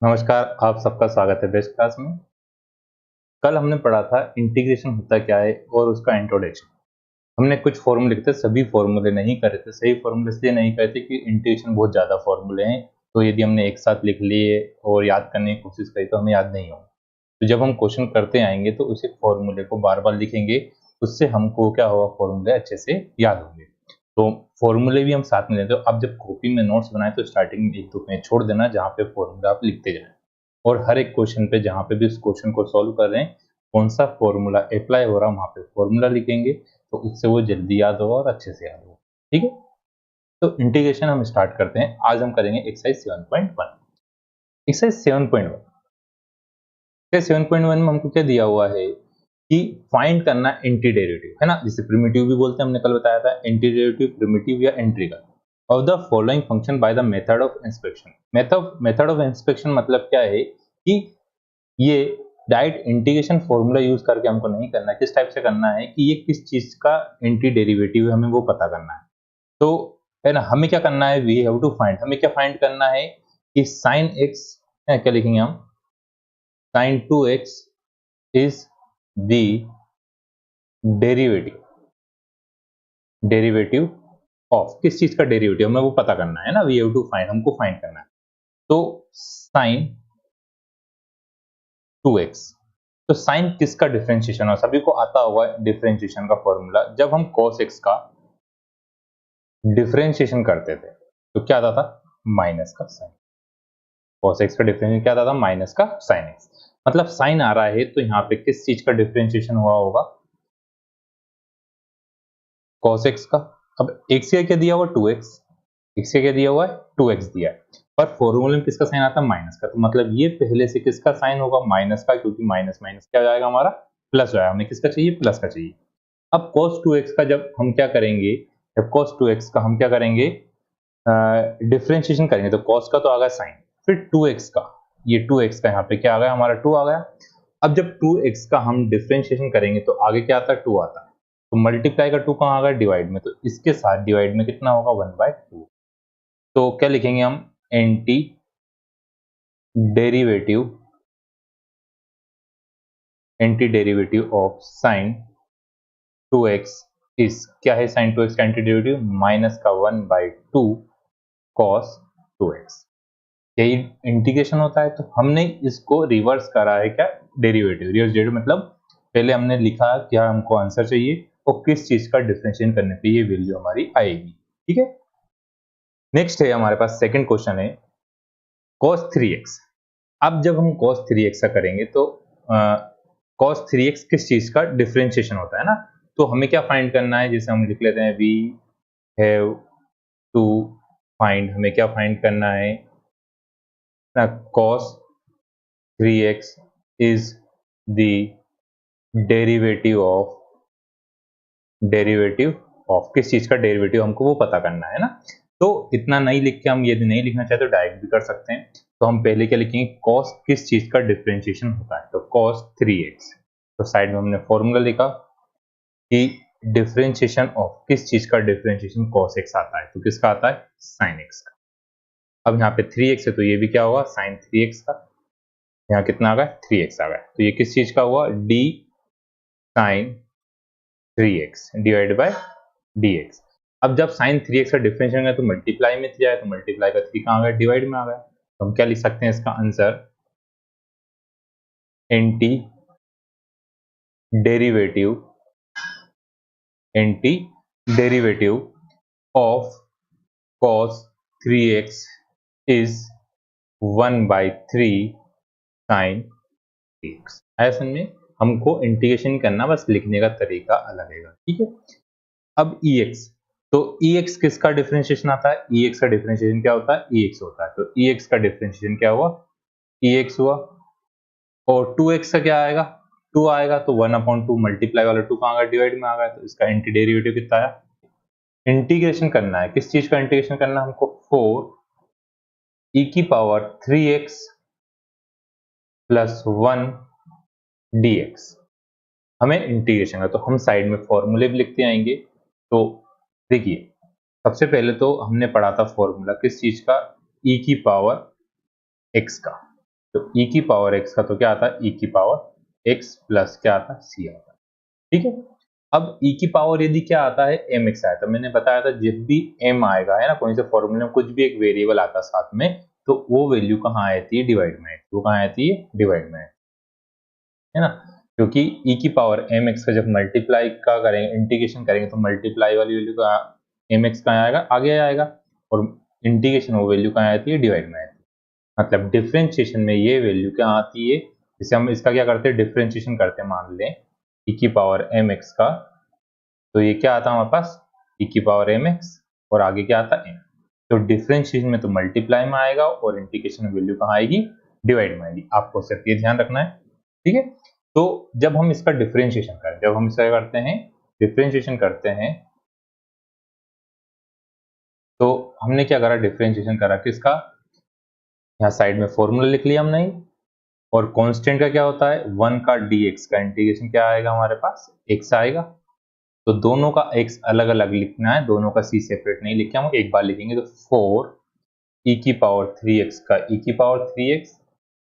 नमस्कार, आप सबका स्वागत है बेस्ट क्लास में। कल हमने पढ़ा था इंटीग्रेशन होता क्या है और उसका इंट्रोडक्शन। हमने कुछ फॉर्मूले लिखे थे, सभी फॉर्मूले नहीं करे थे। सही फॉर्मूले इसलिए नहीं करे थे कि इंटीग्रेशन बहुत ज़्यादा फॉर्मूले हैं, तो यदि हमने एक साथ लिख लिए और याद करने की कोशिश करी तो हमें याद नहीं होगा। तो जब हम क्वेश्चन करते आएंगे तो उसी फॉर्मूले को बार बार लिखेंगे, उससे हमको क्या होगा, फॉर्मूले अच्छे से याद होंगे। तो फॉर्मूले भी हम साथ में लेते हो। आप जब कॉपी में नोट्स बनाए तो स्टार्टिंग में एक दो पेज छोड़ देना जहाँ पे फॉर्मूला आप लिखते जाएं, और हर एक क्वेश्चन पे जहाँ पे भी उस क्वेश्चन को सॉल्व कर रहे हैं कौन सा फॉर्मूला अप्लाई हो रहा है वहाँ पे फॉर्मूला लिखेंगे, तो उससे वो जल्दी याद होगा और अच्छे से याद होगा। ठीक है, तो इंटीग्रेशन हम स्टार्ट करते हैं। आज हम करेंगे एक्सरसाइज 7.1। एक्सरसाइज 7.1 7.1 में हमको क्या दिया हुआ है कि फाइंड करना एंटी डेरिवेटिव, है ना, जिसे प्रिमिटिव भी बोलते हैं, हमने कल बताया था। एंटी डेरिवेटिव, प्रिमिटिव या integral of the following function by the method of inspection. Method of inspection मतलब क्या है कि ये डायरेक्ट इंटीग्रेशन फॉर्मूला यूज करके हमको नहीं करना है। किस टाइप से करना है कि ये किस चीज का एंटी डेरिवेटिव है, हमें वो पता करना है। तो है ना, हमें क्या करना है, वी हैव टू फाइंड, हमें क्या फाइंड करना है कि साइन एक्स, क्या लिखेंगे हम, sine 2x is the derivative of, किस चीज का डेरिवेटिव हमें वो पता करना है ना, वी हैव टू फाइंड, हमको फाइंड करना है। तो साइन 2x, तो साइन किसका डिफरेंशिएशन है, सभी को आता होगा डिफरेंशिएशन का फॉर्मूला। जब हम cos x का डिफरेंशिएशन करते थे तो क्या आता था, माइनस का साइन। cos x का डिफरेंशिएशन क्या आता था, माइनस का साइन x। मतलब साइन आ रहा है तो यहाँ पे किस चीज का डिफरेंशिएशन हुआ होगा, cos x का। अब x का क्या दिया हुआ, 2x, x का क्या दिया हुआ है, 2x दिया है, पर फॉर्मूले में किसका साइन आता है, माइनस का। तो मतलब ये पहले से किसका साइन होगा, माइनस का, क्योंकि माइनस माइनस क्या जाएगा हमारा, प्लस जाएगा। हमें किसका चाहिए, प्लस का चाहिए। अब cos 2x का जब हम क्या करेंगे, जब cos 2x का हम क्या करेंगे, डिफरेंशिएशन करेंगे, तो cos का तो आ गया साइन, फिर 2x का, ये 2x का यहाँ पे क्या आ गया, हमारा 2 आ गया। अब जब 2x का हम डिफरेंशिएशन करेंगे तो आगे क्या आता है, 2 आता है। तो मल्टीप्लाई का 2 कहाँ आ गया, डिवाइड में, तो इसके साथ डिवाइड में कितना होगा, 1/2। तो क्या लिखेंगे हम, anti derivative, anti derivative of sine 2x is, क्या है साइन 2x का एंटी डेरिवेटिव, माइनस का 1/2 cos 2x। यही इंटीग्रेशन होता है। तो हमने इसको रिवर्स करा है, क्या, डेरिवेटिव, रिवर्स डेरिवेटिव मतलब पहले हमने लिखा क्या हमको आंसर चाहिए और किस चीज का डिफरेंशिएशन करने पे ये वैल्यू हमारी आएगी। ठीक है, नेक्स्ट है हमारे पास सेकंड क्वेश्चन है cos 3x। अब जब हम cos 3x का करेंगे तो cos 3x किस चीज का डिफरेंशिएशन होता है ना, तो हमें क्या फाइंड करना है, जैसे हम लिख लेते हैं वी हैव टू फाइंड, हमें क्या फाइंड करना है ना, cos 3x is the derivative of किस चीज का डेरिवेटिव, हमको वो पता करना है ना। तो इतना नहीं लिख के, हम यदि नहीं लिखना चाहते तो डायरेक्ट भी कर सकते हैं। तो हम पहले क्या लिखेंगे, cos किस चीज का डिफरेंशिएशन होता है, तो cos 3x। तो साइड में हमने फॉर्मूला लिखा कि डिफरेंशिएशन ऑफ किस चीज का डिफरेंशिएशन cos x आता है, तो किसका आता है, sin x का। अब यहाँ पे 3x है तो ये भी क्या होगा, sin 3x का। यहाँ कितना आ गया, 3x आ गया, तो ये किस चीज का हुआ, d sin 3x divide by dx। अब जब sin 3x का डिफरेंशिएशन है तो मल्टीप्लाई में किया है, तो मल्टीप्लाई का 3 कहाँ आ गया, डिवाइड में आ गया। तो हम क्या लिख सकते हैं इसका answer, anti derivative, anti derivative of cos 3x is 1/3 sin 3x। ऐसे में हमको इंटीग्रेशन करना, बस लिखने का तरीका अलग है। ठीक है, अब ex, तो ex किसका डिफरेंशिएशन आता है, ex का डिफरेंशिएशन क्या होता है, ex होता है। तो ex का डिफरेंशिएशन क्या हुआ, ex हुआ, और 2x का क्या आएगा, 2 आएगा, तो 1/2 मल्टीप्लाई वाला 2 कहाँ आ गया, डिवाइड में आ गया, तो इसका एंटी डेरिवेटिव कितना आया। इंटीग्रेशन करना है, किस चीज का इंटीग्रेशन करना है हमको, 4e⁻3x + 1 dx हमें इंटीग्रेशन है। तो हम साइड में फॉर्मूले भी लिखते आएंगे। तो देखिए, सबसे पहले तो हमने पढ़ा था फॉर्मूला किस चीज का, e की पावर x का। तो e की पावर x का तो क्या आता है, e की पावर x प्लस क्या आता है, c आता है। ठीक है, अब e की पावर यदि क्या आता है, mx आया था। मैंने बताया था जब भी m आएगा है ना, कोई से फॉर्मूले में कुछ भी एक वेरिएबल आता है साथ में, तो वो वैल्यू कहाँ आती है, डिवाइड में। वो कहाँ आती है, डिवाइड में, है ना। क्योंकि e की पावर mx का जब मल्टीप्लाई का करेंगे, इंटीग्रेशन करेंगे, तो मल्टीप्लाई वाली वैल्यू का mx कहाँ आएगा, आगे आएगा, और इंटीग्रेशन वो वैल्यू कहाँ आती है, डिवाइड में आती है। मतलब डिफरेंशिएशन में ये वैल्यू क्या आती है, जैसे हम इसका क्या करते हैं, डिफरेंशिएशन करते हैं, मान लें e की पावर mx का, तो ये क्या आता है हमारे पास, e की पावर mx, और आगे क्या आता है m। तो डिफरेंशिएशन में तो मल्टीप्लाई में आएगा, और इंटीग्रेशन में वैल्यू कहाँ आएगी, डिवाइड में आएगी। आपको सिर्फ ये ध्यान रखना है, ठीक है। तो जब हम इसका डिफरेंशिएशन करें, जब हम इसका करते हैं, डिफरेंशिएशन करते हैं, तो हमने क्या करा, डिफरेंशिएशन करा किसका, यहाँ साइड में फॉर्मूला लिख लिया हमने, और कांस्टेंट का क्या होता है, 1 का dx का इंटीग्रेशन क्या आएगा हमारे पास, x आएगा। तो दोनों का x अलग अलग लिखना है, दोनों का c सेपरेट नहीं लिखे, हम एक बार लिखेंगे। तो 4 e की पावर 3x का e की पावर 3x,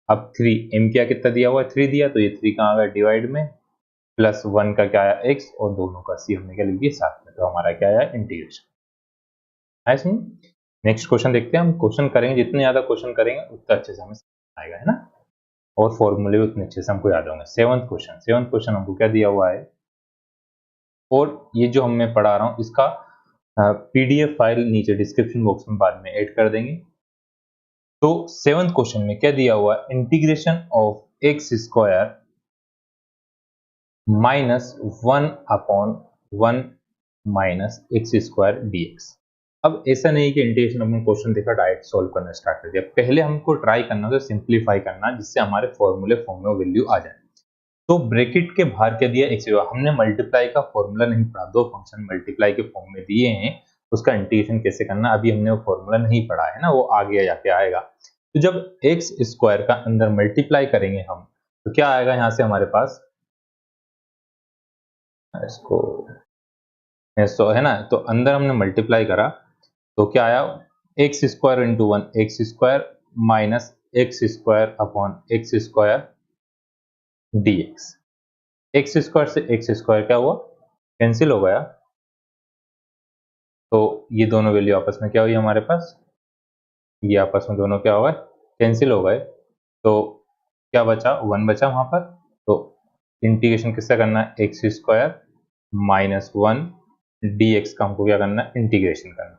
अब 3 m क्या कितना दिया हुआ है, 3 दिया, तो ये 3 कहाँ आ गया, डिवाइड में, प्लस 1 का क्या आया, x, और दोनों का c हमने क्या लिख दिया साथ में, तो हमारा क्या आया, इंटीग्रेशन। ऐसे नेक्स्ट क्वेश्चन देखते हैं। हम क्वेश्चन करेंगे, जितने ज्यादा क्वेश्चन करेंगे उतना अच्छे से हमें आएगा, है ना, और फॉर्मूले भी उतने अच्छे से हमको याद होंगे। सेवंथ क्वेश्चन हमको क्या दिया हुआ है, और ये जो मैं पढ़ा रहा हूँ इसका पीडीएफ फाइल नीचे डिस्क्रिप्शन बॉक्स में बाद में ऐड कर देंगे। तो सेवंथ क्वेश्चन में क्या दिया हुआ है, integration of X square minus 1/1 minus x square dx। अब ऐसा नहीं कि इंटीग्रेशन अपने क्वेश्चन देखा डायरेक्ट सॉल्व करना स्टार्ट कर दिया, पहले हमको ट्राई करना था सिंप्लीफाई करना, जिससे हमारे फॉर्मूले फॉर्म में वैल्यू आ जाए। तो ब्रैकेट के बाहर क्या दिया, एक्स, हमने मल्टीप्लाई का फॉर्मूला नहीं पढ़ा, दो फंक्शन मल्टीप्लाई के फॉर्म में दिए हैं, उसका इंटीग्रेशन कैसे करना अभी हमने वो फॉर्मूला नहीं पढ़ा है ना, वो आगे जाके आएगा। तो जब एक्स स्क्वायर का अंदर मल्टीप्लाई करेंगे हम, तो क्या आएगा यहाँ से हमारे पास, इसको है ना, तो अंदर हमने मल्टीप्लाई करा, तो क्या आया, x square into 1 x square minus x square upon x square dx। X square से एक्स स्क्वायर क्या हुआ, कैंसिल हो गया, तो ये दोनों वैल्यू आपस में क्या हुई हमारे पास, ये आपस में दोनों क्या हो गए, कैंसिल हो गए। तो क्या बचा, 1 बचा वहां पर। तो इंटीग्रेशन किससे करना है, एक्स स्क्वायर माइनस 1 dx का हमको क्या करना है, इंटीग्रेशन करना।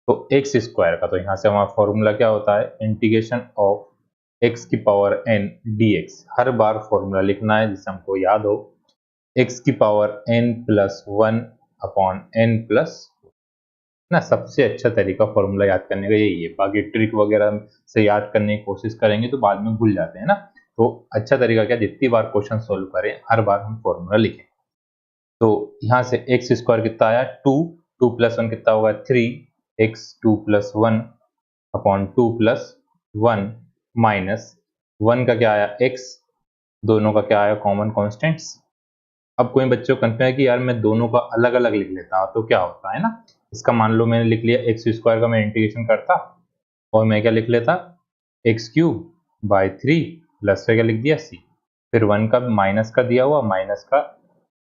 तो एक्स स्क्वायर का, तो यहाँ से हमारा फॉर्मूला क्या होता है, इंटीग्रेशन ऑफ एक्स की पावर n dx। हर बार फॉर्मूला लिखना है जिससे हमको याद हो, एक्स की power n plus 1 upon n plus ना। सबसे अच्छा तरीका फॉर्मूला याद करने का यही है, बाकी ट्रिक वगैरह से याद करने की कोशिश करेंगे तो बाद में भूल जाते हैं ना। तो अच्छा तरीका क्या, जितनी बार क्वेश्चन सोल्व करें हर बार हम फॉर्मूला लिखें। तो यहाँ से एक्स स्क्वायर कितना आया, 2, 2 प्लस 1 कितना होगा, 3, x 2 plus 1 upon 2 plus 1 minus 1 का क्या आया, एक्स, दोनों का क्या आया, कॉमन कॉन्स्टेंट्स। अब कोई बच्चों को कंफ्यूजन है कि यार मैं दोनों का अलग अलग लिख लेता तो क्या होता है ना। इसका मान लो मैंने लिख लिया एक्स स्क्वायर का, मैं इंटीग्रेशन करता और मैं क्या लिख लेता, एक्स क्यूब बाई 3 प्लस से क्या लिख दिया सी, फिर 1 का माइनस का दिया हुआ, माइनस का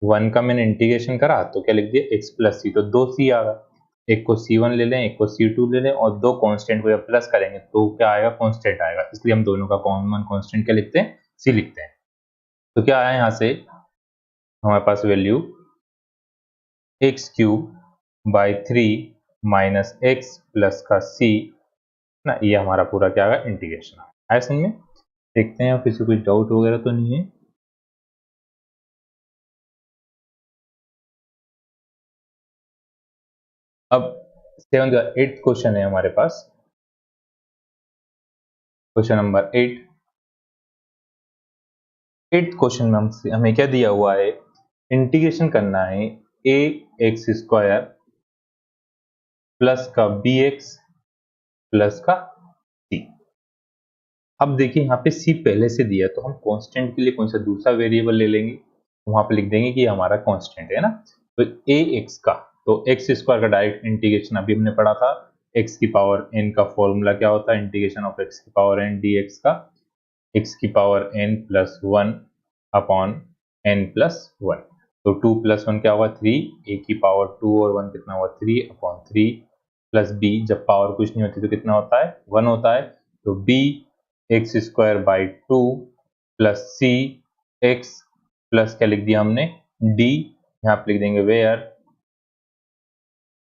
1 का मैंने इंटीग्रेशन करा तो क्या लिख दिया, एक्स प्लस सी, तो 2 सी आ गया। एक को C1 ले लें, एक को C2 ले लें, और दो कांस्टेंट को जब प्लस करेंगे तो क्या आएगा, कांस्टेंट आएगा, इसलिए हम दोनों का कॉमन कांस्टेंट क्या लिखते हैं, सी लिखते हैं। तो क्या आया यहाँ से हमारे पास value, X cube by 3 minus X plus का सी ना, ये हमारा पूरा क्या आएगा, इंटीग्रेशन है समझ में। देखते हैं किसी कोई डाउट वगैरह तो नहीं है। अब 8th क्वेश्चन है हमारे पास, क्वेश्चन नंबर 8th क्वेश्चन में हमें क्या दिया हुआ है, इंटीग्रेशन करना है ए एक्स स्क्वायर प्लस का बी एक्स प्लस का सी। अब देखिए यहाँ पे सी पहले से दिया, तो हम कांस्टेंट के लिए कौन सा दूसरा वेरिएबल ले लेंगे, वहां पे लिख देंगे कि हमारा कांस्टेंट है ना। तो ए एक्स का, तो एक्स स्क्वायर का डायरेक्ट इंटीग्रेशन अभी हमने पढ़ा था, एक्स की पावर एन का फॉर्मूला क्या होता है, इंटीग्रेशन ऑफ एक्स की पावर एन डी एक्स का, एक्स की power N plus one upon N plus one. तो 2 प्लस वन क्या होगा 3, ए की पावर 2 और 1 कितना हुआ 3 अपॉन 3 प्लस बी, जब पावर कुछ नहीं होती तो कितना होता है 1 होता है, तो b x square by 2 plus c x plus क्या लिख दिया हमने डी, यहाँ पे लिख देंगे वेयर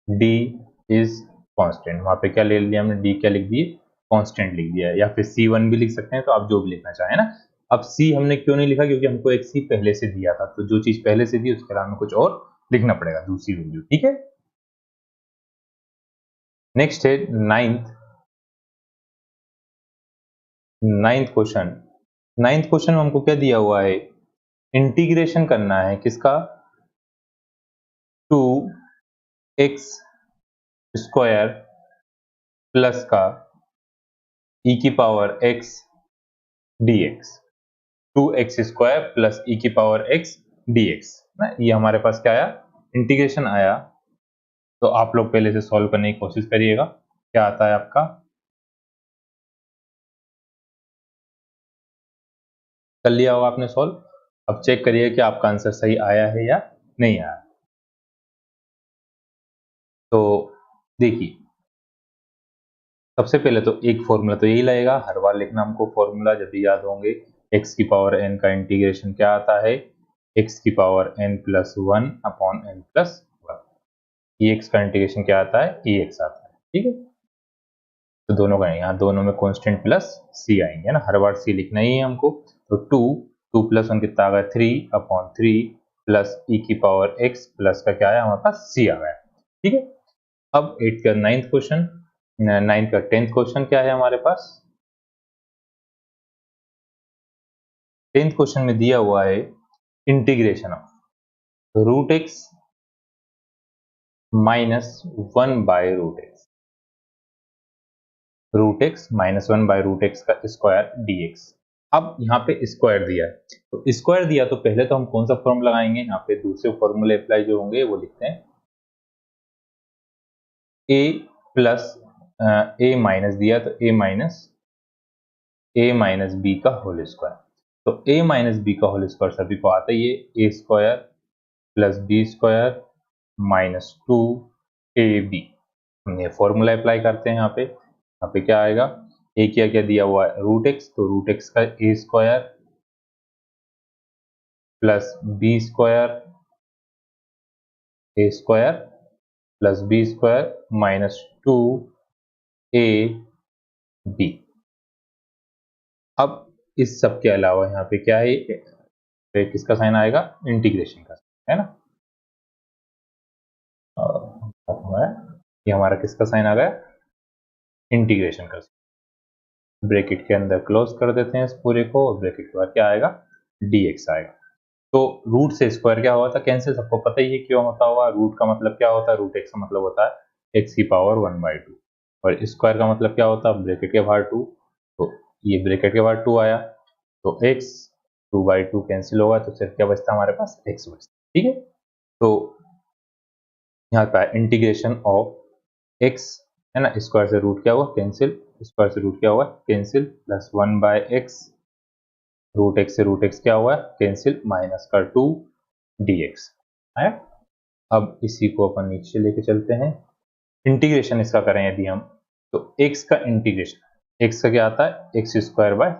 डी इज कांस्टेंट, वहां पे क्या ले लिया हमने डी क्या लिख दिए कांस्टेंट लिख दिया है, या फिर C1 भी लिख सकते हैं, तो आप जो भी लिखना चाहें ना। अब C हमने क्यों नहीं लिखा, क्योंकि हमको एक C पहले से दिया था, तो जो चीज पहले से दी उसके अलावा हमें कुछ और लिखना पड़ेगा दूसरी वैल्यू, ठीक है। नेक्स्ट है नाइन्थ क्वेश्चन। नाइन्थ क्वेश्चन में हमको क्या दिया हुआ है, इंटीग्रेशन करना है किसका 2x स्क्वायर प्लस का e की power x dx, 2x square plus e की पावर x dx ना, ये हमारे पास क्या आया इंटीग्रेशन आया। तो आप लोग पहले से सॉल्व करने की कोशिश करिएगा, क्या आता है आपका, कर लिया होगा आपने सॉल्व। अब चेक करिए कि आपका आंसर सही आया है या नहीं आया। तो देखिए सबसे पहले तो एक फॉर्मूला तो यही लगेगा, हर बार लिखना हमको फॉर्मूला जब भी याद होंगे, x की पावर n का इंटीग्रेशन क्या आता है x की power n plus one upon n plus one, x का इंटीग्रेशन क्या आता है एक्स आता है, ठीक है। तो दोनों का यहाँ दोनों में कांस्टेंट प्लस c आएंगे ना, हर बार c लिखना ही है हमको। तो 2 प्लस वन कितना आ गया 3 अपॉन 3 प्लस e की पावर x प्लस का क्या आया हमारे पास c आ गया, ठीक है। अब 8 का 9th क्वेश्चन, 9 का 10th क्वेश्चन क्या है हमारे पास, 10th क्वेश्चन में दिया हुआ है integration of root x minus one by root x minus one by root x का स्क्वायर dx। अब यहाँ पे स्क्वायर दिया है, तो स्क्वायर दिया तो पहले तो हम कौन सा फॉर्मूला लगाएंगे, यहाँ पे दूसरे फॉर्मूले अप्लाई जो होंगे वो लिखते हैं a प्लस a माइनस दिया तो a माइनस बी का होल स्क्वायर, तो a माइनस बी का होल स्क्वायर सभी को आता ही है, a square plus b square minus 2ab। हम ये फॉर्मूला अप्लाई करते हैं, यहाँ पे क्या आएगा, a क्या क्या दिया हुआ है रूट एक्स, तो रूट एक्स का a square plus b square a square plus b square minus 2ab। अब इस सब के अलावा यहाँ पे क्या है, तो किसका साइन आएगा इंटीग्रेशन का, है ना, ये हमारा किसका साइन आ गया इंटीग्रेशन का। ब्रैकेट के अंदर क्लोज कर देते हैं इस पूरे को, और ब्रैकेट के बाद क्या आएगा dx आएगा। तो रूट से स्क्वायर क्या हुआ था कैंसिल, सबको पता ही है क्यों होता होगा, रूट का मतलब क्या होता है, रूट एक्स का मतलब होता है x की पावर 1/2, और स्क्वायर का मतलब क्या होता है ब्रैकेट के बाहर 2, तो ये ब्रैकेट के बाहर 2 आया, तो x 2/2 कैंसिल होगा, तो सिर्फ क्या बचता है हमारे पास x बचता, ठीक है। तो यहाँ का इंटीग्रेशन ऑफ x है ना, स्क्वायर से रूट क्या हुआ कैंसिल, स्क्वायर से रूट क्या हुआ cancel, plus 1/x, root x से रूट एक्स क्या हुआ कैंसिल, माइनस का 2 dx है। अब इसी को अपन नीचे लेके चलते हैं, इंटीग्रेशन इसका करें यदि हम, तो x का इंटीग्रेशन, x का क्या आता है एक्स स्क्वायर बाय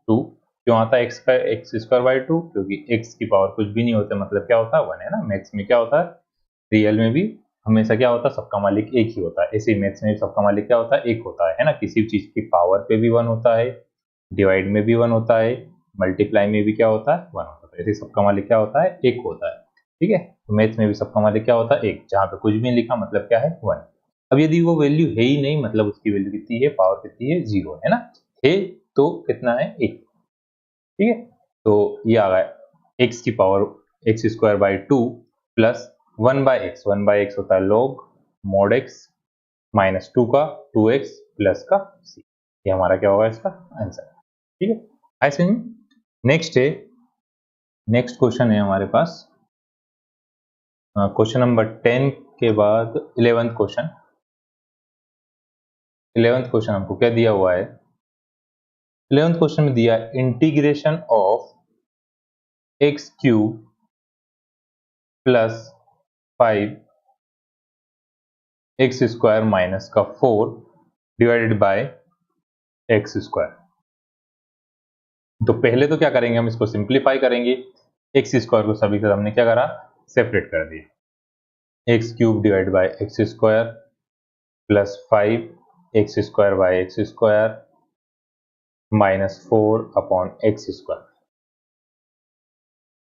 2, क्यों आता है एक्स स्क्वायर बाय 2, क्योंकि x की पावर कुछ भी नहीं होता, मतलब क्या होता है 1 है ना, मैथ्स में क्या होता है रियल में भी हमेशा क्या होता है सबका मालिक एक ही होता है, ऐसे मैथ्स में सबका मालिक क्या होता है एक होता है ना, किसी भी चीज की पावर पे भी 1 होता है, डिवाइड में भी 1 होता है, मल्टीप्लाई में भी क्या होता है 1 होता है, ऐसे सबका मालिक क्या होता है एक होता है, ठीक है। तो मैथ्स में भी सबका मालिक क्या होता है एक, जहाँ पे कुछ भी नहीं लिखा मतलब क्या है 1। अब यदि वो वैल्यू है ही नहीं, मतलब उसकी वैल्यू कितनी है, पावर कितनी है 0 है ना, है तो कितना है 1, ठीक है। तो ये आ गया एक्स की power x square by 2 plus 1/x होता है log mod x माइनस 2 का 2x प्लस का c, ये हमारा क्या होगा इसका आंसर, ठीक है। ऐसे नेक्स्ट है, नेक्स्ट क्वेश्चन है हमारे पास क्वेश्चन नंबर 10 के बाद 11th क्वेश्चन। 11th क्वेश्चन हमको क्या दिया हुआ है? 11th क्वेश्चन में दिया है integration of x cube plus 5 x square minus का 4 डिवाइडेड बाय एक्स स्क्वायर। तो पहले तो क्या करेंगे, हम इसको सिंप्लीफाई करेंगे। एक्स स्क्वायर को सभी का हमने क्या करा, सेपरेट कर दिया। X cube divide by x square plus 5 x square by x square minus 4 upon x square.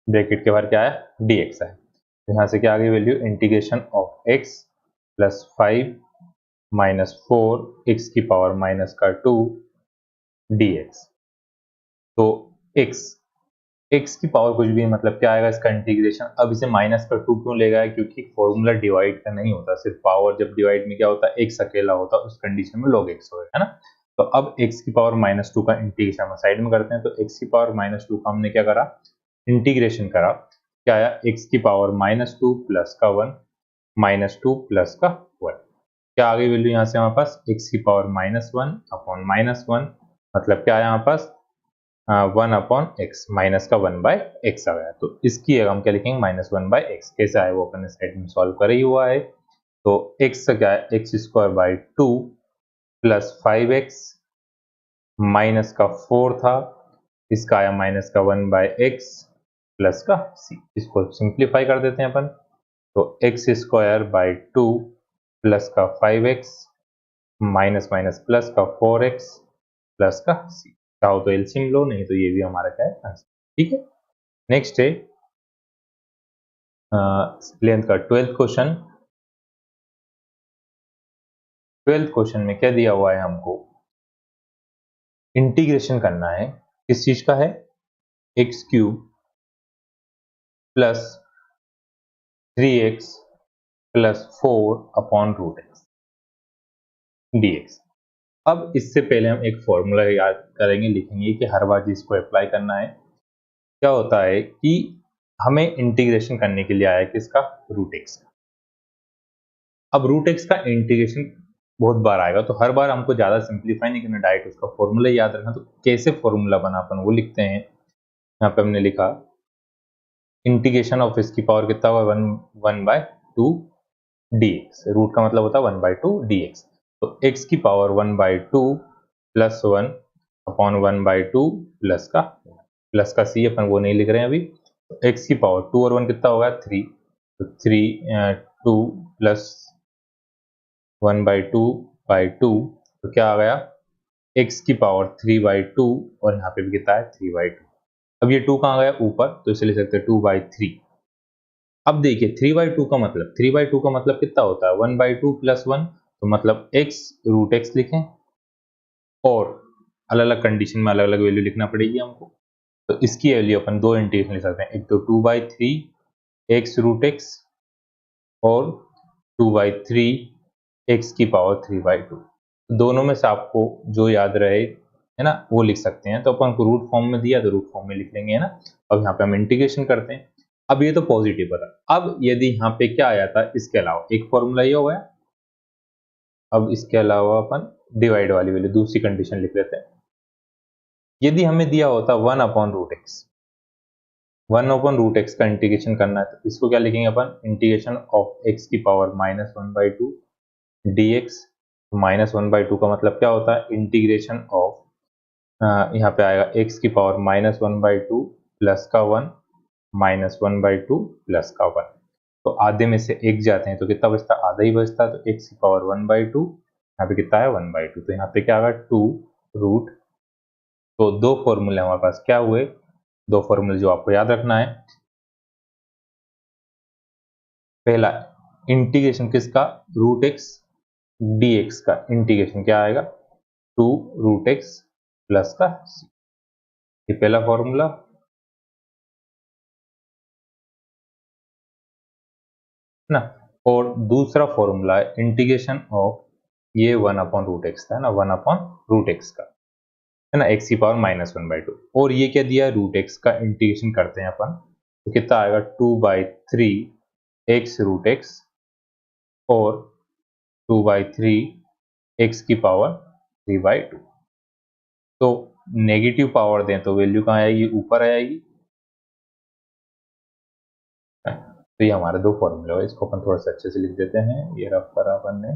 Bracket के बाहर क्या है, dx है। तो यहाँ से क्या आ गई value, integration of x plus 5 minus 4 x की पावर माइनस का 2 dx। तो x की पावर कुछ भी मतलब क्या आएगा इसका इंटीग्रेशन। अब इसे माइनस का 2 क्यों लेगा है, क्योंकि फॉर्मूला डिवाइड का नहीं होता, सिर्फ पावर जब डिवाइड में क्या होता है, x अकेला होता है, उस कंडीशन में log x होगा, है ना। तो अब x की पावर माइनस 2 का इंटीग्रेशन हम साइड में करते हैं। तो x की पावर माइनस 2 का हमने क्या करा, इंटीग्रेशन करा। क्या आया, x की पावर माइनस 2 प्लस का 1 माइनस 2 प्लस का 1। क्या आ गई वैल्यू यहाँ से हमारे पास, x की पावर माइनस 1 अपॉन माइनस 1, मतलब क्या आया हमारे पास 1 अपॉन एक्स, माइनस का 1 बाय एक्स आ गया। तो इसकी हम क्या लिखेंगे, माइनस 1 बाय एक्स। कैसे आए वो अपन साइड में सॉल्व कर ही हुआ है। तो x का क्या है, x square by 2 plus 5x minus का 4 था, इसका आया माइनस का 1 बाय एक्स प्लस का c। इसको सिंप्लीफाई कर देते हैं अपन। तो एक्स स्क्वायर बाई 2 प्लस का 5x माइनस माइनस प्लस का 4x प्लस का c। चाहो तो एलसीएम लो, नहीं तो ये भी हमारा क्या है आंसर। ठीक है, नेक्स्ट है लेंथ का 12th क्वेश्चन। 12th क्वेश्चन में क्या दिया हुआ है, हमको इंटीग्रेशन करना है। किस चीज का है, x cube plus 3x plus 4 upon root x dx। अब इससे पहले हम एक फॉर्मूला याद करेंगे, लिखेंगे कि हर बार जिसको अप्लाई करना है। क्या होता है कि हमें इंटीग्रेशन करने के लिए आया किसका, रूट एक्स का। अब रूट एक्स का इंटीग्रेशन बहुत बार आएगा, तो हर बार हमको ज्यादा सिंप्लीफाई नहीं करना, डायरेक्ट उसका फॉर्मूला याद रखना। तो कैसे फॉर्मूला बना अपन वो लिखते हैं। यहाँ पे हमने लिखा इंटीग्रेशन ऑफ इसकी पावर कितना हुआ, 1 बाय 2 dx। रूट का मतलब होता है 1 बाय 2 dx। तो x की power 1 by 2 plus 1 upon 1 by 2 plus का c, अपन वो नहीं लिख रहे हैं अभी। तो x की पावर 2 और 1 कितना होगा 3। तो 2 प्लस 1 बाई 2 बाई 2, तो क्या आ गया, x की पावर 3 बाई 2 और यहाँ पे भी कितना है 3 बाई 2। अब ये 2 कहाँ गया ऊपर, तो इसे लिख सकते हैं 2 बाई 3। अब देखिए 3 बाई 2 का मतलब, 3 बाई 2 का मतलब कितना होता है 1 बाई 2 प्लस 1, तो मतलब x रूट एक्स लिखें, और अलग अलग कंडीशन में अलग अलग वैल्यू लिखना पड़ेगी हमको। तो इसकी वैल्यू अपन दो इंटीग्रेशन लिख सकते हैं, एक तो 2 बाई 3 एक्स रूट एक्स, और 2 बाई 3 एक्स की पावर 3 बाई 2। दोनों में से आपको जो याद रहे, है ना, वो लिख सकते हैं। तो अपन को रूट फॉर्म में दिया तो रूट फॉर्म में लिख लेंगे, है ना। अब यहाँ पे हम इंटीग्रेशन करते हैं। अब ये तो पॉजिटिव बता। अब यदि यहाँ पे क्या आया था, इसके अलावा एक फॉर्मूला ये हो गया। अब इसके अलावा अपन डिवाइड वाली वैल्यू दूसरी कंडीशन लिख लेते हैं। यदि हमें दिया होता 1 अपॉन रूट एक्स, 1 अपॉन रूट एक्स का इंटीग्रेशन करना है, तो इसको क्या लिखेंगे अपन, इंटीग्रेशन ऑफ एक्स की power minus 1 by 2 dx। Minus 1 by 2 का मतलब क्या होता है, इंटीग्रेशन ऑफ यहाँ पे आएगा x की पावर माइनस 1 बाई 2 प्लस का 1 माइनस 1 बाई 2 प्लस का 1। तो आधे में से एक जाते हैं तो कितना बचता है, आधा ही बचता है। तो x की पावर 1 बाई 2, यहाँ पे कितना है 1 बाई 2, तो यहाँ पे क्या आएगा 2 रूट। तो दो फॉर्मूले हमारे पास क्या हुए, दो फॉर्मूले जो आपको याद रखना है। पहला इंटीग्रेशन किसका, रूट एक्स dx का इंटीग्रेशन क्या आएगा 2 रूट एक्स प्लस का c। ये पहला फॉर्मूला। ना, और दूसरा फॉर्मूला है इंटीग्रेशन ऑफ ये 1 अपॉन रूट एक्स था ना, 1 अपॉन रूट एक्स का, है ना, एक्स की पावर माइनस 1 बाई 2। और ये क्या दिया है, रूट एक्स का इंटीग्रेशन करते हैं अपन, तो कितना आएगा 2 by 3 x root x 4 2/3 x की पावर 3/2। तो नेगेटिव पावर दें तो वैल्यू कहाँ आएगी, ऊपर आएगी। तो ये हमारे दो फॉर्मूले हुए, इसको अपन थोड़ा सा अच्छे से लिख देते हैं। ये रफ करा अपन ने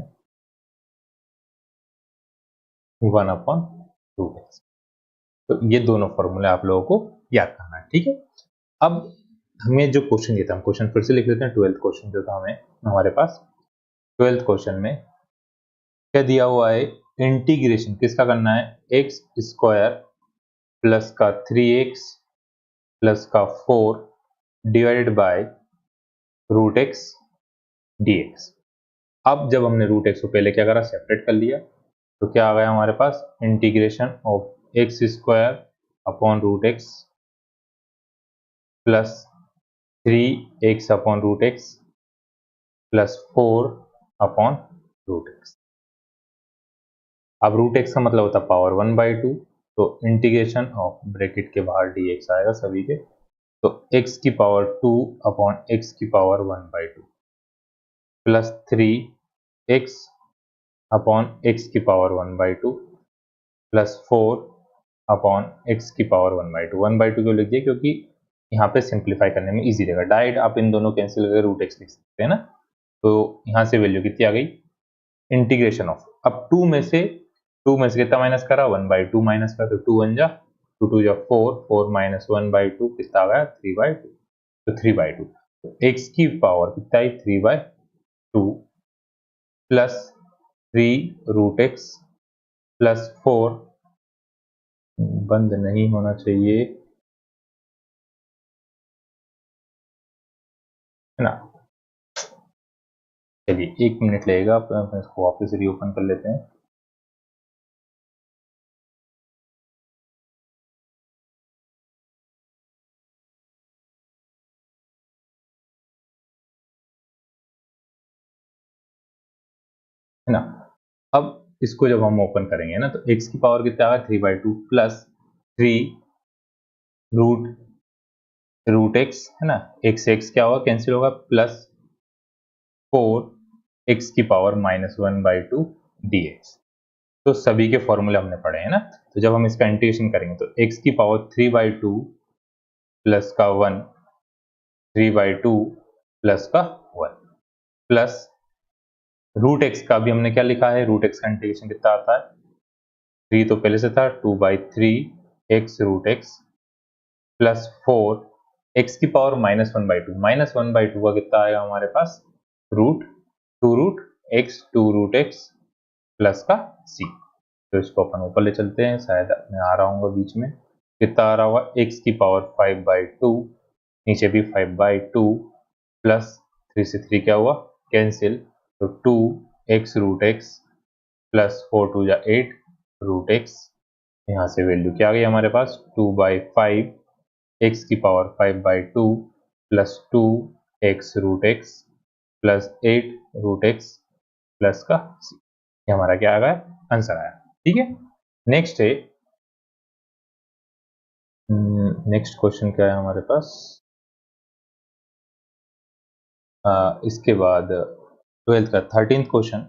1/2x। तो ये दोनों फॉर्मूले आप लोगों को याद करना है, ठीक है। अब हमें जो क्वेश्चन दिया था, हम क्वेश्चन फिर से लिख लेते हैं। 12th क्वेश्चन जो था हमें हमारे पास, 12th क्वेश्चन में क्या दिया हुआ है, इंटीग्रेशन किसका करना है, एक्स स्क्वायर प्लस का 3x प्लस का 4 divided by root x dx। अब जब हमने रूट एक्स को पहले क्या करा, सेपरेट कर लिया, तो क्या आ गया हमारे पास, integration of X square upon root x plus 3x upon root x plus 4 upon root X. अब रूट एक्स का मतलब होता है पावर 1/2, तो इंटीग्रेशन ऑफ ब्रैकेट के बाहर dx आएगा सभी के, तो x की पावर 2 अपॉन x की power 1/2 plus 3x upon x की पावर 1/2 प्लस 4 अपॉन x की पावर 1/2। 1/2 क्यों लिख दिया, क्योंकि यहाँ पे सिंप्लीफाई करने में इजी रहेगा। डायरेक्ट आप इन दोनों कैंसिल करके रूट एक्स लिख सकते हैं ना। तो यहाँ से वैल्यू कितनी आ गई, इंटीग्रेशन ऑफ, अब 2 में से कितना माइनस करा, 1/2 माइनस करा, तो 2 1 जा 2 2 जा 4 4 माइनस 1/2 कितना आ गया, 3/2। तो 3/2, तो x की पावर कितना आई, 3/2 प्लस 3 रूट एक्स प्लस 4, बंद नहीं होना चाहिए है ना। चलिए 1 मिनट लगेगा, अपन इसको वापस रीओपन कर लेते हैं। है ना। अब इसको जब हम ओपन करेंगे ना, तो x की पावर कितना आएगा, 3/2 प्लस 3 रूट एक्स है ना, x से x क्या होगा, कैंसिल होगा, प्लस 4 x की पावर -1/2 dx। तो सभी के फॉर्मूले हमने पढ़े हैं ना। तो जब हम इसका इंटीग्रेशन करेंगे तो x की पावर 3/2 प्लस का 1 3/2 प्लस का 1 प्लस रूट एक्स का भी हमने क्या लिखा है, रूट एक्स का इंटीग्रेशन कितना आता है, 3 तो पहले से था, 2/3 x root x plus 4 x की पावर -1/2, -1/2 का कितना आएगा हमारे पास, रूट 2 रूट एक्स प्लस का c। तो इसको अपन ऊपर ले चलते हैं, शायद मैं आ रहा हूँ बीच में, कितना आ रहा होगा, x की पावर 5/2, नीचे भी 5/2 प्लस 3 से 3 क्या हुआ, कैंसिल, तो 2x रूट एक्स प्लस 4 2 जा 8 रूट एक्स। यहाँ से वैल्यू क्या आ गई हमारे पास, 2/5 x की power 5/2 plus 2x root x plus 8 root x plus का c। ये हमारा क्या आ गया, आंसर आया, ठीक है। नेक्स्ट है, नेक्स्ट क्वेश्चन क्या है हमारे पास, इसके बाद 12th का 13th क्वेश्चन।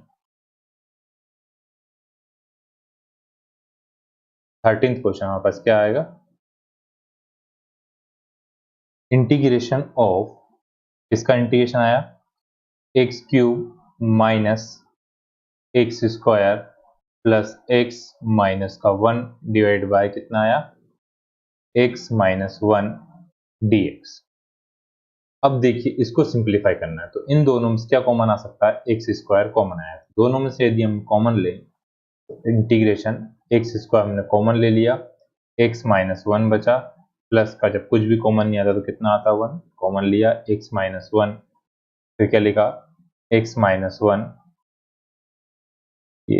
13th क्वेश्चन हमारे पास क्या आएगा, इंटीग्रेशन ऑफ, इसका इंटीग्रेशन आया x cube minus x square plus x minus का 1 डिवाइड बाय कितना आया, एक्स माइनस 1 dx। अब देखिए इसको सिंप्लीफाई करना है, तो इन दोनों में से क्या कॉमन आ सकता है, एक्स स्क्वायर कॉमन आया, दोनों में से यदि हम कॉमन लें तो इंटीग्रेशन एक्स स्क्वायर हमने कॉमन ले लिया, एक्स माइनस 1 बचा, प्लस का जब कुछ भी कॉमन नहीं आता तो कितना आता, 1 कॉमन लिया, एक्स माइनस 1, फिर क्या लिखा, एक्स माइनस 1 ये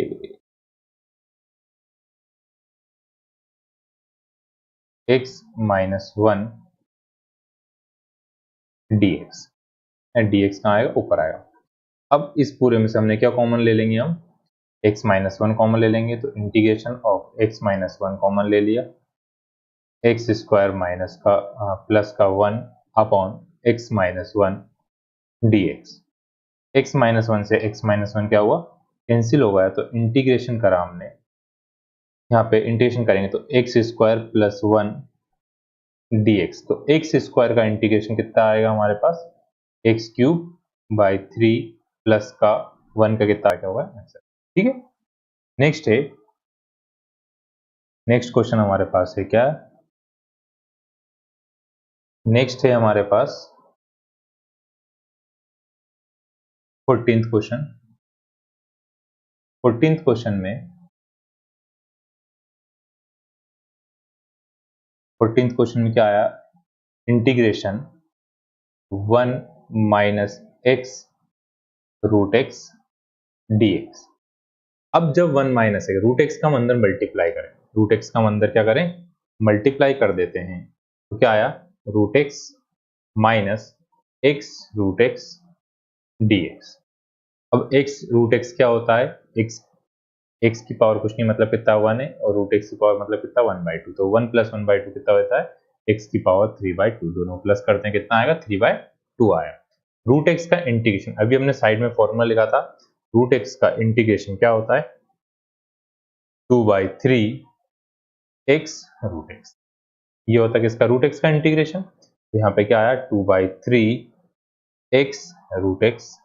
एक्स माइनस 1 dx, dx कहाँ आएगा, ऊपर आएगा। अब इस पूरे में से हमने क्या कॉमन ले लेंगे, हम x माइनस 1 कॉमन ले लेंगे, तो integration of x minus 1 common ले लिया, एक्स स्क्वायर माइनस का प्लस का 1 upon x minus 1 dx। x minus one से x माइनस वन क्या हुआ, कैंसिल हो गया। तो इंटीग्रेशन करा हमने, यहाँ पे इंटीग्रेशन करेंगे तो X square plus one dx। तो एक्स स्क्वायर का इंटीग्रेशन कितना आएगा हमारे पास, X cube by three plus का वन का कितना क्या होगा आंसर। ठीक है, नेक्स्ट है, नेक्स्ट क्वेश्चन हमारे पास है क्या, नेक्स्ट है हमारे पास 14th क्वेश्चन। 14th क्वेश्चन में 14th क्वेश्चन में क्या आया, integration one minus x root x dx। अब जब वन माइनस है रूट एक्स का हम अंदर मल्टीप्लाई करें, रूट एक्स का हम अंदर क्या करें, मल्टीप्लाई कर देते हैं। तो क्या आया, root x minus x root x dx। अब x रूट एक्स क्या होता है, x की पावर कुछ नहीं मतलब कितना वन है, और रूट एक्स की पावर मतलब कितना वन बाई टू। तो one plus one by two कितना होता है, x की पावर थ्री बाई टू। दोनों प्लस करते हैं कितना आएगा, थ्री बाई टू आया। रूट एक्स का इंटीग्रेशन, अभी हमने साइड में फॉर्मूला लिखा था, रूट एक्स का इंटीग्रेशन क्या होता है, two by three x root x. ये होता है किसका, रूट एक्स का इंटीग्रेशन। तो यहाँ पे क्या आया, two by three x root x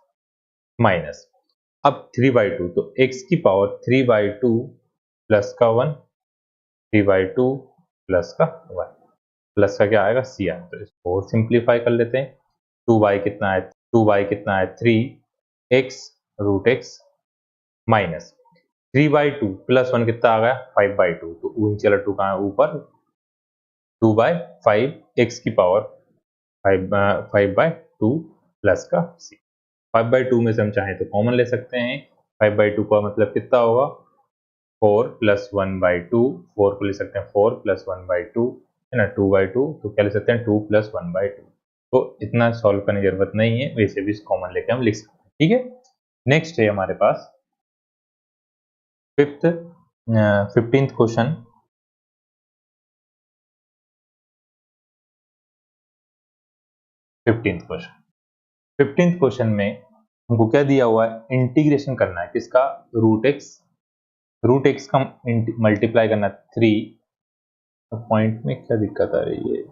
minus, अब थ्री बाई टू, तो x की power three by two plus का one, three by two plus का वन, प्लस का क्या आएगा सी आएगा। तो इसको और सिंप्लीफाई कर लेते हैं, टू बाई कितना है, टू बाई कितना है three x root x minus three by two plus one कितना आ गया, फाइव बाई टू। तो नीचे वाला टू कहाँ है, ऊपर, टू बाई फाइव एक्स की power five by two plus का सी। फाइव बाई टू में से हम चाहें तो कॉमन ले सकते हैं, फाइव बाई टू का मतलब कितना होगा, four plus one by two, four को ले सकते हैं four plus one by two है ना, टू बाई टू। तो क्या ले सकते हैं, to plus one by two. तो इतना सॉल्व करने की जरूरत नहीं है, वैसे भी कॉमन लेके हम लिख सकते हैं। ठीक है, नेक्स्ट है हमारे पास फिफ्टींथ क्वेश्चन। फिफ्टींथ क्वेश्चन में हमको क्या दिया हुआ है, इंटीग्रेशन करना है किसका, रूट एक्स का मल्टीप्लाई करना थ्री। पॉइंट में क्या दिक्कत आ रही है,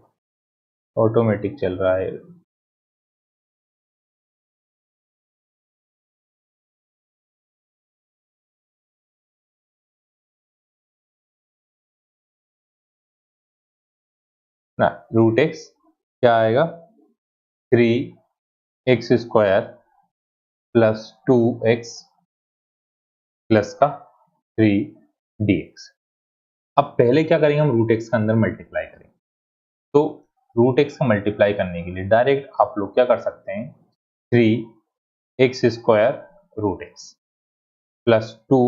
ऑटोमेटिक चल रहा है। ना रूट एक्स क्या आएगा, three x square plus two x plus का थ्री dx। अब पहले क्या करेंगे, हम रूट एक्स का अंदर मल्टीप्लाई करेंगे। तो रूट एक्स का मल्टीप्लाई करने के लिए डायरेक्ट आप लोग क्या कर सकते हैं, three x square root x plus two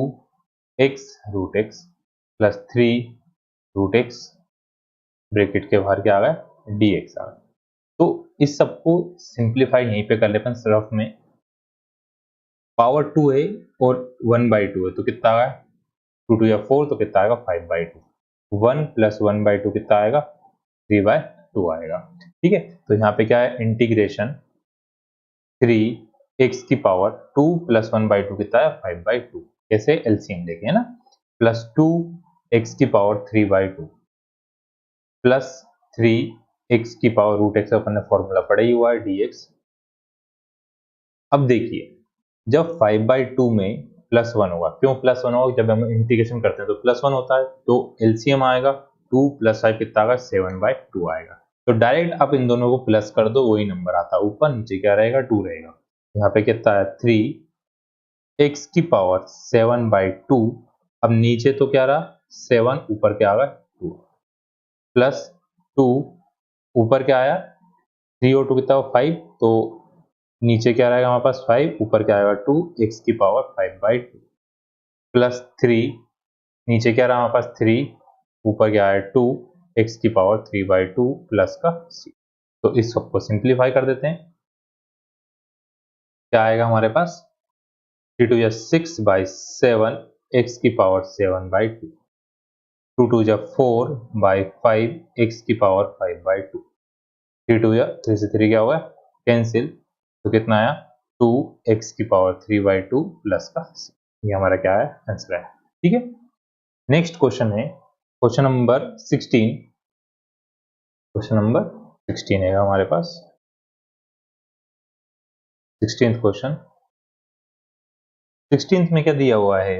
x root x plus three root x, bracket के बाहर क्या आ गया dx आ गया। तो इस सबको सिंप्लीफाई यहीं पे कर लेते हैं सिर्फ में, पावर टू है और वन बाई टू है तो कितना आएगा, टू टू या फोर, तो कितना आएगा five by to. One plus one by two कितना आएगा, थ्री बाई टू आएगा। ठीक है, तो यहाँ पे क्या है, इंटीग्रेशन थ्री एक्स की power to plus one by two कितना है, फाइव बाई टू। कैसे, एलसीएम लेके है ना, प्लस टू एक्स की power three by two plus three x की पावर रूट एक्स, अपन ने फॉर्मूला पढ़ा ही हुआ है dx। अब देखिए, जब फाइव बाई टू में प्लस वन होगा, क्यों प्लस वन होगा, जब हम इंटीग्रेशन करते हैं तो प्लस वन होता है, तो एलसीएम आएगा टू प्लस फाइव कितना आएगा, सेवन बाई टू आएगा। तो डायरेक्ट आप इन दोनों को प्लस कर दो, वही नंबर आता है ऊपर, नीचे क्या रहेगा टू रहेगा। यहाँ पे कितना है, थ्री एक्स की पावर सेवन बाई टू, अब नीचे तो क्या रहा सेवन, ऊपर क्या आ गया टू, प्लस टू ऊपर क्या आया थ्री और टू कितना फाइव, तो नीचे क्या रहेगा हमारे पास फाइव, ऊपर क्या आएगा टू एक्स की power five by two plus three, नीचे क्या रहा हमारे पास थ्री, ऊपर क्या आया टू एक्स की power three by two plus का सी। तो इस सबको सिंप्लीफाई कर देते हैं, क्या आएगा हमारे पास, थ्री टू या सिक्स बाई सेवन एक्स की power seven by two, two two या फोर बाई फाइव एक्स की power five by two, three two या थ्री से थ्री क्या होगा कैंसिल, तो कितना आया टू एक्स की पावर 3/2 प्लस का c। ये हमारा क्या है, आंसर है। ठीक है, नेक्स्ट क्वेश्चन है क्वेश्चन नंबर 16। क्वेश्चन नंबर 16 है हमारे पास 16th क्वेश्चन। 16th में क्या दिया हुआ है,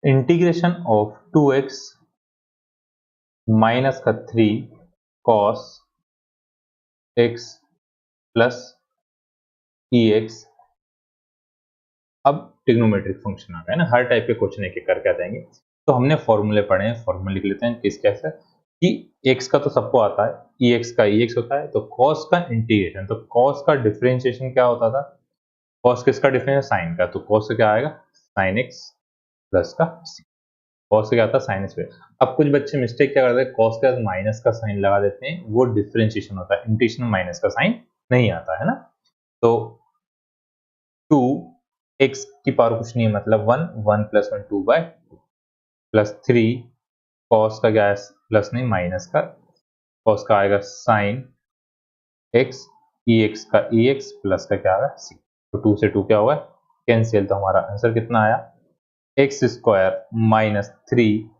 इंटीग्रेशन ऑफ 2x माइनस का 3 कॉस x प्लस EX। अब ट्रिग्नोमेट्रिक फंक्शन आ गया ना, हर टाइप के क्वेश्चन एक एक करके आ जाएंगे। तो हमने फॉर्मूले पढ़े हैं, फॉर्मूले लिख लेते हैं किस कैसे, कि x का तो सबको आता है, EX का EX होता है, तो cos का इंटीग्रेशन, तो cos का डिफरेंशिएशन क्या होता था, cos किसका डिफरेंशिएशन, साइन का, तो cos से क्या आएगा, sin x प्लस का c। cos से क्या आता है, sin x। अब कुछ बच्चे मिस्टेक क्या करते हैं, cos के साथ माइनस का साइन लगा देते हैं, वो डिफरेंशिएशन होता है, इंटीग्रेशन में माइनस का साइन नहीं आता है ना। तो 2 x की पावर कुछ नहीं है, मतलब 1, 1 प्लस 1 2/2 प्लस 3 cos का क्या है, प्लस नहीं माइनस का, cos का आएगा sin x, ex का ex प्लस का क्या आएगा c। तो 2 से 2 क्या होगा, कैंसिल, तो हमारा आंसर कितना आया, x square minus 3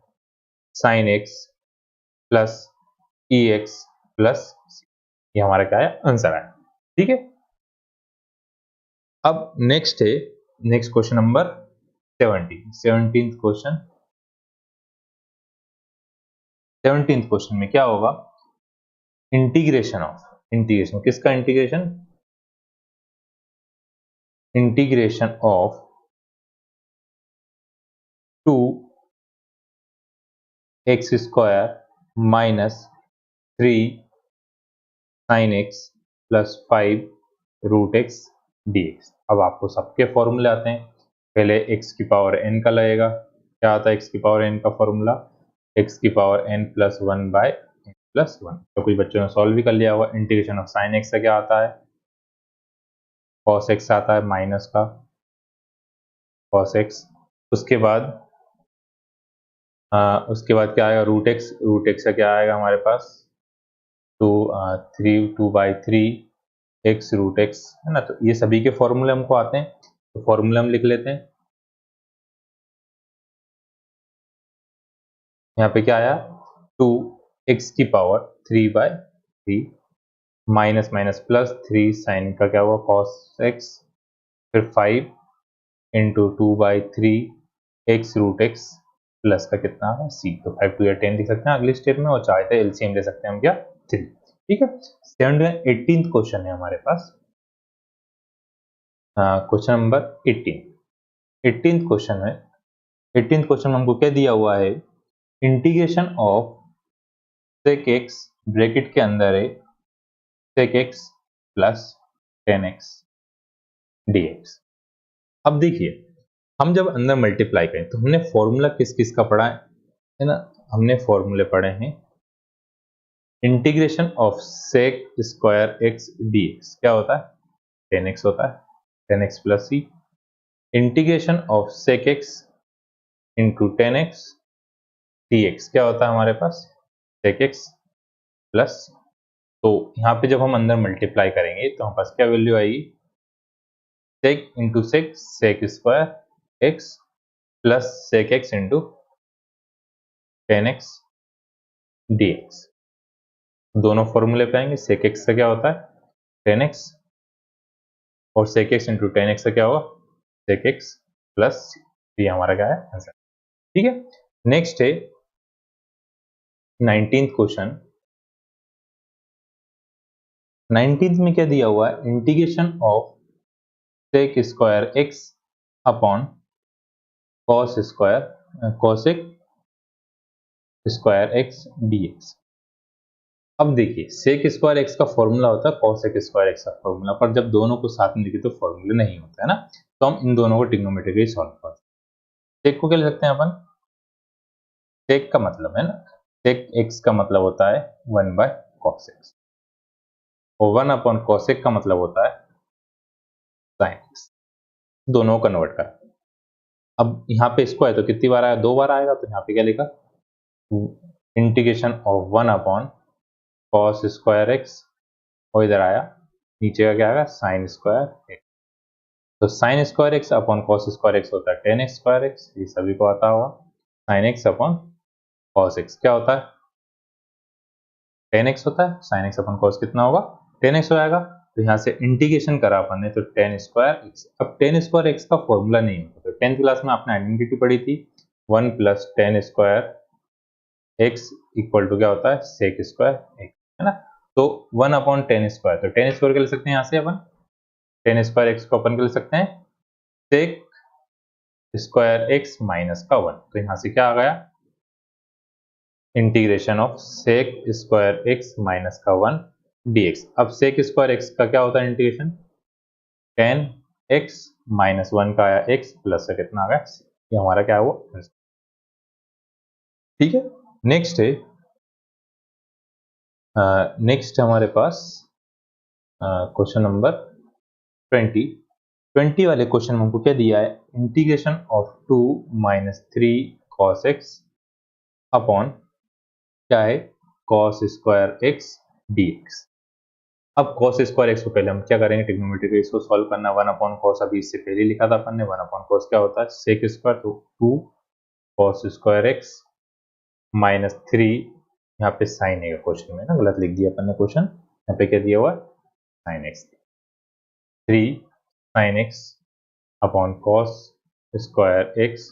sin x plus ex plus c। ये हमारा क्या है, आंसर है। ठीक है, अब नेक्स्ट है, next question number 17th question. 17th question में क्या होगा, इंटीग्रेशन ऑफ, इंटीग्रेशन किसका, integration, integration of 2 X square minus 3 sine X plus 5 root x dx। अब आपको सबके फॉर्मूले आते हैं, पहले x की पावर n का लगेगा, क्या आता है x की पावर n का फॉर्मूला, x की पावर n प्लस 1/n+1। तो कुछ बच्चों ने सॉल्व भी कर लिया होगा। इंटीग्रेशन ऑफ साइन x का क्या आता है, cos x आता है माइनस का cos x। उसके बाद क्या आएगा, रूट एक्स, रूट एक्स का क्या आएगा हमारे पास, तो 2/3 एक्स रूट एक्स है ना। तो ये सभी के फॉर्मूले हमको आते हैं, तो फॉर्मूला हम लिख लेते हैं। यहाँ पे क्या आया, 2x की power 3/3 minus minus plus 3 sine का क्या हुआ cos x, फिर 5 into 2/3 x root x plus का कितना है c। तो 5 2 या 10 लिख सकते हैं अगले स्टेप में, और चाहे तो एलसीएम ले सकते हैं हम क्या, 3। ठीक है, 18th क्वेश्चन है हमारे पास, क्वेश्चन नंबर 18th क्वेश्चन है। 18th क्वेश्चन में हमको क्या दिया हुआ है, integration of sec x bracket के अंदर है sec x plus 10x dx। अब देखिए, हम जब अंदर मल्टीप्लाई करें तो हमने फॉर्मूला किस किस का पढ़ा है ना, हमने फॉर्मूले पढ़े हैं, integration of sec square x dx क्या होता है, 10x होता है, 10x plus c। Integration of sec x into 10x dx क्या होता है हमारे पास, sec x प्लस। तो यहाँ पे जब हम अंदर मल्टीप्लाई करेंगे तो हमारे पास क्या वैल्यू आएगी, sec into sec, sec square x plus sec x into 10x dx। दोनों फॉर्मूले पे आएंगे, sec x का क्या होता है 10x, और sec x इंटू 10x का क्या होगा sec x प्लस, ये हमारा क्या है आंसर। ठीक है, नेक्स्ट है 19th क्वेश्चन। 19th में क्या दिया हुआ है, integration of sec square x upon cos square cosec square x dx। अब देखिए, sec स्क्वायर x का फॉर्मूला होता है cosec स्क्वायर x का फॉर्मूला, पर जब दोनों को साथ में लिखे तो फॉर्मूले नहीं होता है ना, तो हम इन दोनों को ट्रिग्नोमेट्रिकली सॉल्व करते हैं। sec को क्या लिख सकते हैं अपन, sec का मतलब है ना, sec x का मतलब होता है 1/cos x, और 1 अपॉन cosec का मतलब होता है sin x। दोनों को कन्वर्ट कर, अब यहाँ पे इसको है तो कितनी बार आया, 2 बार आएगा, तो यहाँ पे क्या लिखा, integration of 1 upon cos square x, और इधर आया नीचे का क्या आएगा sin स्क्वायर x। तो sine square x upon cos square x होता है टेन एक्स स्क्वायर एक्स, ये सभी को आता होगा। Sine x upon cos x क्या होता है, टेन एक्स होता है। साइन एक्स अपॉन कॉस कितना होगा, टेन एक्स हो जाएगा। तो यहाँ से इंटीग्रेशन करा अपन ने, तो टेन स्क्वायर एक्स। अब टेन स्क्वायर एक्स का फॉर्मूला नहीं होता, तो टेंथ क्लास में आपने आइडेंटिटी पढ़ी थी, one plus tan square x equal to क्या होता है, सेक स्क्वायर एक्स, है ना। तो वन अपॉन टेन स्क्वायर, तो टेन स्क्वायर के ले सकते हैं यहाँ से अपन, टेन स्क्वायर एक्स को अपन के ले सकते हैं सेक स्क्वायर एक्स माइनस का वन। तो यहाँ से क्या आ गया, integration of sec square x minus का वन dx। अब सेक स्क्वायर एक्स का क्या होता है integration, tan x minus one का आया एक्स प्लस का कितना आ गया, ये हमारा क्या है वो, ठीक है। नेक्स्ट है हमारे पास क्वेश्चन नंबर 20 वाले क्वेश्चन में हमको क्या दिया है, integration of 2 minus 3 cos x upon क्या है, कॉस स्क्वायर एक्स dx। अब कॉस स्क्वायर एक्स को पहले हम क्या करेंगे, ट्रिग्नोमेट्री को इसको सॉल्व करना, वन अपॉन कॉस अभी इससे पहले लिखा था अपन ने, वन अपॉन कॉस क्या होता है सेक स्क्वायर, तो 2 कॉस स्क्वायर एक्स माइनस 3, यहाँ पे साइन है क्वेश्चन में ना, गलत लिख दिया अपन ने क्वेश्चन, यहाँ पे क्या दिया हुआ sine x, 3 sine x upon cos square x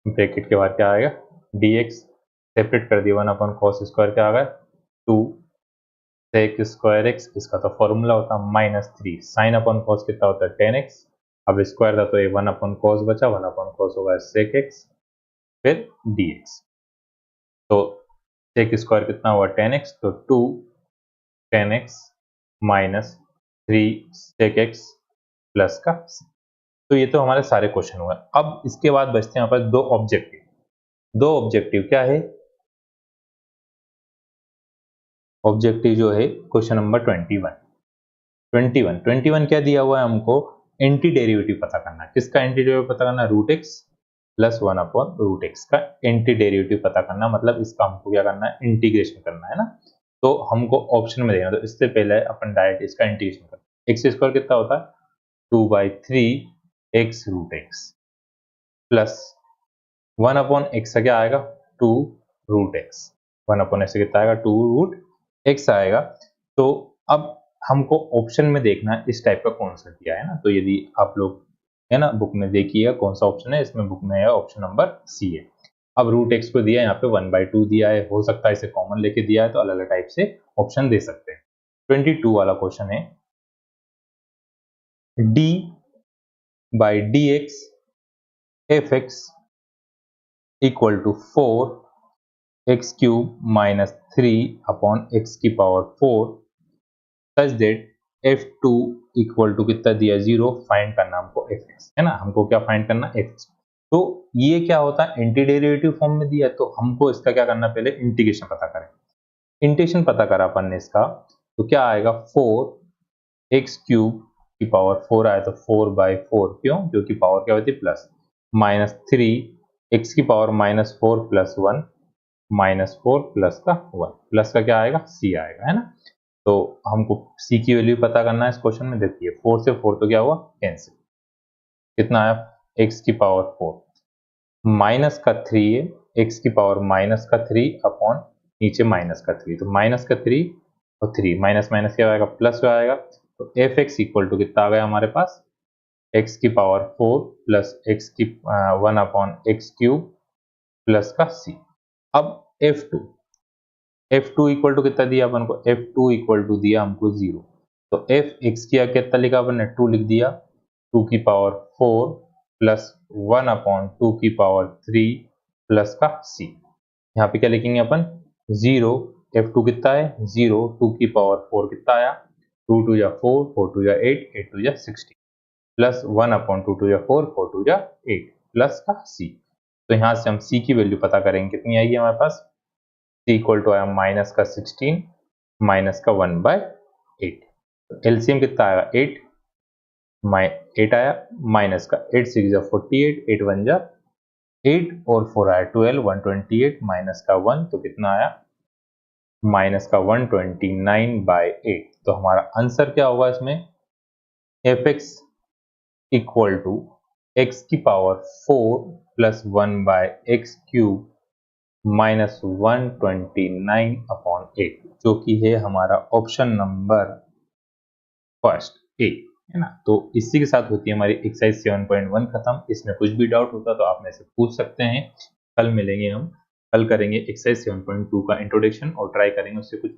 bracket के बाद क्या आएगा dx, सेपरेट कर दिया, वन अपॉन कॉस स्क्वायर क्या आ गया 2 सेक स्क्वायर एक्स, इसका तो फॉर्मूला होता है माइनस 3 साइन अपॉन कॉस कितना होता है टेन एक्स, अब स्क्वायर था तो ये वन अपॉन कॉस बचा, वन अपॉन कॉस होगा सेक एक्स फिर dx। तो सेक स्क्वायर कितना हुआ टेन एक्स, तो 2 tan x minus 3 sec x plus का c। तो ये तो हमारे सारे क्वेश्चन हुए। अब इसके बाद बचते हैं हमारे पास दो ऑब्जेक्टिव। दो ऑब्जेक्टिव क्या है, ऑब्जेक्टिव जो है क्वेश्चन नंबर 21 क्या दिया हुआ है हमको, एंटी डेरिवेटिव पता करना है। किसका एंटी डेरिवेटिव पता करना है, root x plus one upon root x का एंटी डेरिवेटिव पता करना, मतलब इसका हमको क्या करना है, इंटीग्रेशन करना है ना। तो हमको ऑप्शन में देखना, तो इससे पहले अपन डायरेक्ट इसका इंटीग्रेशन करना। एक्स स्क्वायर कितना होता है 2/3 x root x plus one upon x का क्या आएगा 2 root x, one upon x कितना आएगा 2 रूट एक्स आएगा। तो अब हमको ऑप्शन में देखना है इस टाइप का कौन सा दिया है ना। तो यदि आप लोग है ना बुक में देखिएगा कौन सा ऑप्शन है, इसमें बुक में है ऑप्शन नंबर सी है। अब रूट एक्स को दिया है यहाँ पे 1/2 दिया है, हो सकता है इसे कॉमन लेके दिया है, तो अलग अलग टाइप से ऑप्शन दे सकते हैं। 22 वाला क्वेश्चन है d/dx fx equal to 4 X cube minus 3 upon X की power 4 such that f2 equal to कितना दिया 0, फाइंड करना हमको fx, है ना। हमको क्या फाइंड करना fx। तो ये क्या होता है एंटी डेरिवेटिव फॉर्म में दिया है, तो हमको इसका क्या करना, पहले इंटीग्रेशन पता करें। इंटीग्रेशन पता करा अपन ने इसका, तो क्या आएगा 4 एक्स क्यूब की पावर 4 आया, तो 4/4 क्यों, क्योंकि पावर क्या होती है प्लस, माइनस 3 एक्स की power minus 4 plus 1 minus 4 plus का 1, प्लस का क्या आएगा c आएगा, है ना। तो हमको c की वैल्यू पता करना है इस क्वेश्चन में। देखिए 4 से 4 तो क्या हुआ कैंसिल, कितना आया x की पावर 4 माइनस का 3 है, x की पावर माइनस का 3 अपॉन नीचे माइनस का 3, तो माइनस का 3 और 3 माइनस माइनस क्या आएगा प्लस आएगा। तो एफ एक्स इक्वल टू कितना आ गया हमारे पास, x की पावर 4 प्लस एक्स की 1 अपॉन एक्स क्यूब प्लस का c। अब f2 इक्वल टू कितना दिया अपन को, f2 इक्वल टू दिया हमको 0, तो fx किया कितना लिखा अपन ने 2 लिख दिया, 2 की पावर 4 प्लस 1 अपॉन 2 की पावर 3 प्लस का c। यहाँ पे क्या लिखेंगे अपन 0, f2 कितना है 0, 2 की पावर 4 कितना आया 2 2 या 4, 4 2 या 8, 8 2 या 16 प्लस 1 अपॉन 2 2 या 4, 4 2 या 8 प्लस का c। तो यहाँ से हम c की वैल्यू पता करेंगे, कितनी आएगी हमारे पास, c इक्वल टू आया माइनस का 16 माइनस का 1/8, तो एलसीएम कितना आएगा 8 आया, माइनस का 8 6 जा 48, 8 1 जा 8 और 4 आया 12, 128 माइनस का 1 तो कितना आया माइनस का 129/8। तो हमारा आंसर क्या होगा इसमें, F X equal to x की power 4 plus 1 by X cube minus 129 upon 8, जो कि है हमारा ऑप्शन नंबर फर्स्ट ए, है ना। तो इसी के साथ होती है हमारी एक्सरसाइज 7.1 खत्म। इसमें कुछ भी डाउट होता तो आप मेरे से पूछ सकते हैं। कल मिलेंगे हम, कल करेंगे एक्सरसाइज 7.2 का इंट्रोडक्शन और ट्राई करेंगे उससे कुछ